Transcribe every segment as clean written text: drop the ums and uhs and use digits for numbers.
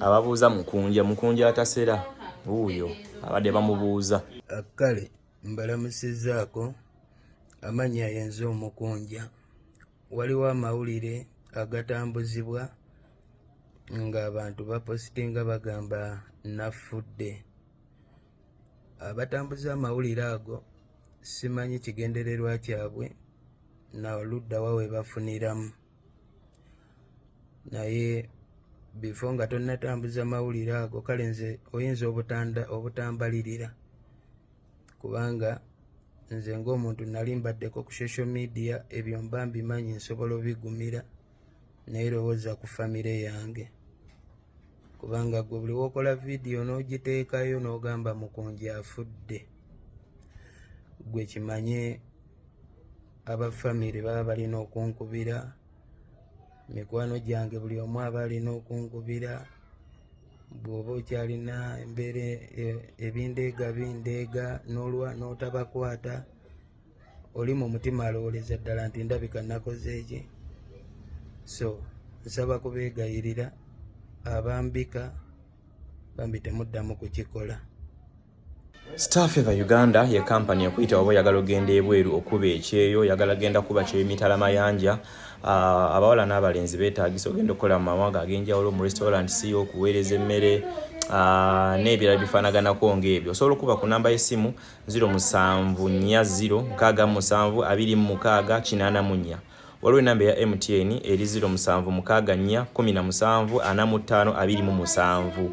ababuuza mukunja atasera wuuyo abadde bamubuuza. Kale mbalamusizaako amanya yenze omukunja. Waliwo amawulire agatambuzibwa ng'abantu bapositinga bagamba nafudde. Abatambuza amawulire ago simanyi kigendererwa kyabwe na oludda wa we bafuniramu, naye bifo nga tonnatambuza mawulire ago kale nze oyinza obutambalirira, kubanga nze ng'omuntu nali mbaddeko ku social media ebyo mba mbimanyi nsobola obigumira naye lowooza ku famire yange, kubanga gwe buli wokola vidiyo n'ogiteekayo n'ogamba mukunja afudde, gwe kimanye abafamire baba balina okunkubira, mikwano gyange buli omu aba alina okunkubira. Bw'oba okyalina embeera ebindeega bindeega n'otabakwata, oli mu mutima alowooleza ddala nti ndabika nakoze eki. So nsaba kubeegayirira abambika bambi temuddamu kukikola. Starfever Uganda ye kampani yakuyita oba oyagala ogenda ebweru okuba ekyeyo, oyagala genda kuba kyeyo mitala mayanja. Abawala n'abalenzi beetaagisa ogenda okukola mu mawanga ag'enjawulo mu restaurant siyo okuweereza emmere n'ebirala bifaanaganako ng'ebyo. Osobola okuba ku namba y'essimu 0740672684. Waliwo enamba ya MTN eri 0746174527.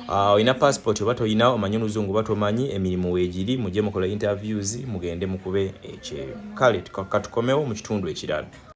Olina passport oba toyina, omanyi oluzungu oba tomanyi, emirimu weegiri, mujje mukola interviews mugende mukube ekyeyo. Kale katukomewo mu kitundu ekirala.